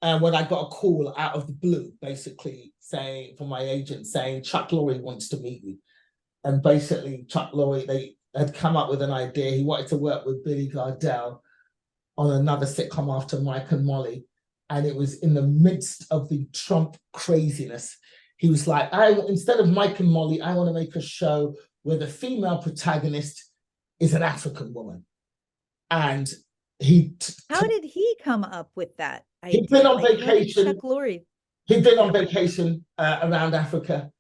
And when I got a call out of the blue, basically saying from my agent saying Chuck Lorre wants to meet you. And basically Chuck Lorre, they had come up with an idea. He wanted to work with Billy Gardell on another sitcom after Mike and Molly. And it was in the midst of the Trump craziness. He was like, instead of Mike and Molly, I want to make a show where the female protagonist is an African woman. And how did he come up with that idea? He'd been on vacation. Chuck Lorre. He'd been on vacation around Africa,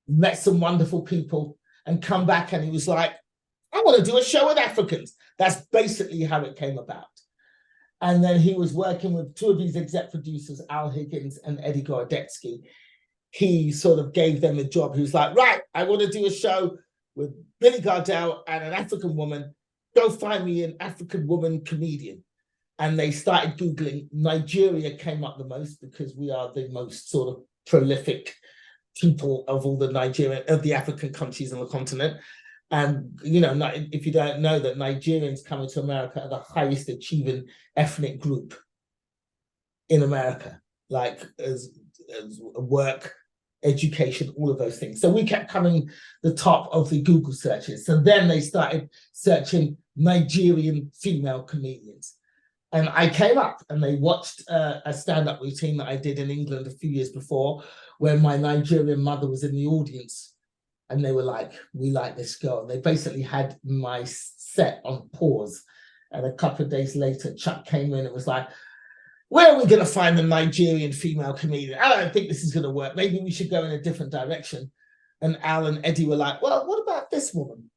met some wonderful people, and come back, and he was like, I want to do a show with Africans. That's basically how it came about. And then he was working with two of his exec producers, Al Higgins and Eddie Gordetsky. He sort of gave them a job. He was like, right, I want to do a show with Billy Gardell and an African woman. Go find me an African woman comedian. And they started Googling. Nigeria came up the most because we are the most sort of prolific people of all the African countries on the continent. And, you know, if you don't know that Nigerians coming to America are the highest achieving ethnic group in America, like as work, education, all of those things. So we kept coming the top of the Google searches. So then they started searching Nigerian female comedians. And I came up, and they watched a stand-up routine that I did in England a few years before, where my Nigerian mother was in the audience. And they were like, we like this girl. And they basically had my set on pause. And a couple of days later, Chuck came in and was like, where are we going to find the Nigerian female comedian? I don't think this is going to work. Maybe we should go in a different direction. And Al and Eddie were like, well, what about this woman?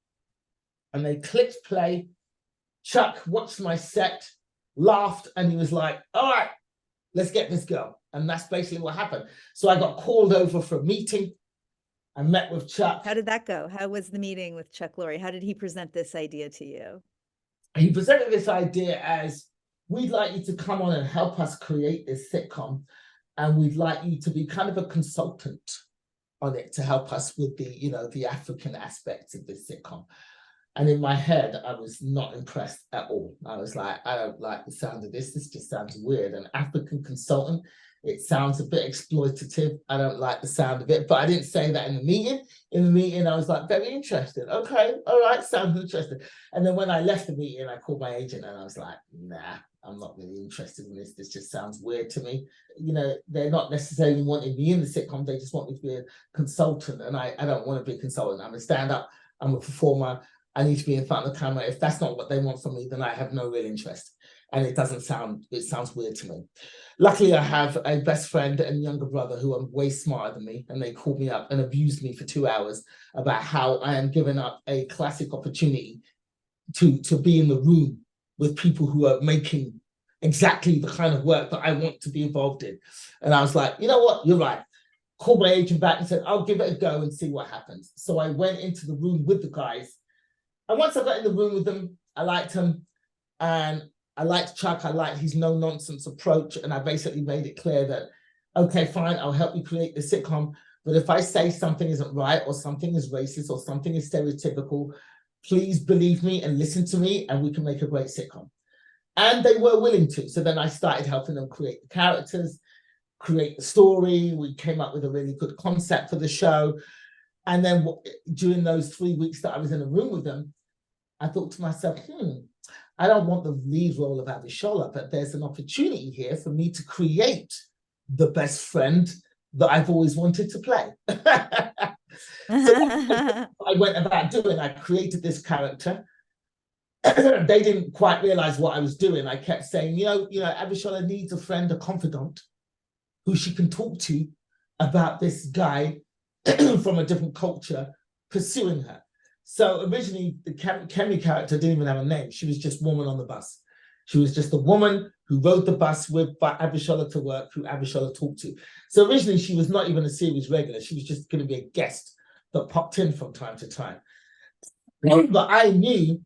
And they clicked play. Chuck watched my set, laughed, and he was like, all right, let's get this girl. And that's basically what happened. So I got called over for a meeting. I met with Chuck. How did that go? How was the meeting with Chuck Lorre? How did he present this idea to you? He presented this idea as, we'd like you to come on and help us create this sitcom. And we'd like you to be kind of a consultant on it to help us with the, you know, the African aspects of this sitcom. And in my head, I was not impressed at all. I was like, I don't like the sound of this. This just sounds weird. An African consultant, it sounds a bit exploitative. I don't like the sound of it. But I didn't say that in the meeting. In the meeting, I was like, very interested. Okay, all right, sounds interesting. And then when I left the meeting, I called my agent and I was like, nah, I'm not really interested in this. This just sounds weird to me. You know, they're not necessarily wanting me in the sitcom. They just want me to be a consultant. And I don't want to be a consultant. I'm a stand-up. I'm a performer. I need to be in front of the camera. If that's not what they want from me, then I have no real interest. And it sounds weird to me. Luckily, I have a best friend and younger brother who are way smarter than me. And they called me up and abused me for 2 hours about how I am giving up a classic opportunity to be in the room with people who are making exactly the kind of work that I want to be involved in. And I was like, you know what? You're right. Called my agent back and said, I'll give it a go and see what happens. So I went into the room with the guys. And once I got in the room with them, I liked him. And I liked Chuck. I liked his no-nonsense approach. And I basically made it clear that, okay, fine, I'll help you create the sitcom. But if I say something isn't right or something is racist or something is stereotypical, please believe me and listen to me and we can make a great sitcom. And they were willing to. So then I started helping them create the characters, create the story. We came up with a really good concept for the show. And then during those 3 weeks that I was in a room with them, I thought to myself, I don't want the lead role of Abishola, but there's an opportunity here for me to create the best friend that I've always wanted to play. So I went about doing. I created this character. They didn't quite realize what I was doing. I kept saying, you know, Abishola needs a friend, a confidant, who she can talk to about this guy from a different culture pursuing her. So originally, the Kemi character didn't even have a name. She was just woman on the bus. She was just a woman who rode the bus with Abishola to work, who Abishola talked to. So originally, she was not even a series regular. She was just going to be a guest that popped in from time to time. But I knew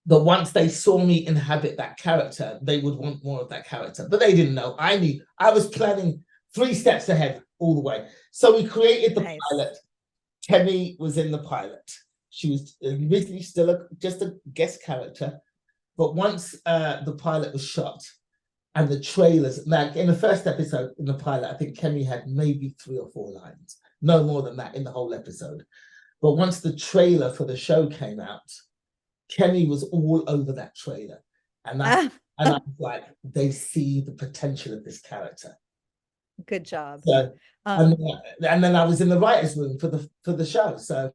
that once they saw me inhabit that character, they would want more of that character. But they didn't know. I knew. I was planning 3 steps ahead all the way. So we created the pilot. Kemi was in the pilot. She was originally still just a guest character. But once the pilot was shot, And the trailers, like in the first episode, in the pilot, I think Kemi had maybe 3 or 4 lines, no more than that in the whole episode. But once the trailer for the show came out, Kemi was all over that trailer. And I was like, they see the potential of this character. Good job. So, and then I was in the writer's room for the show. So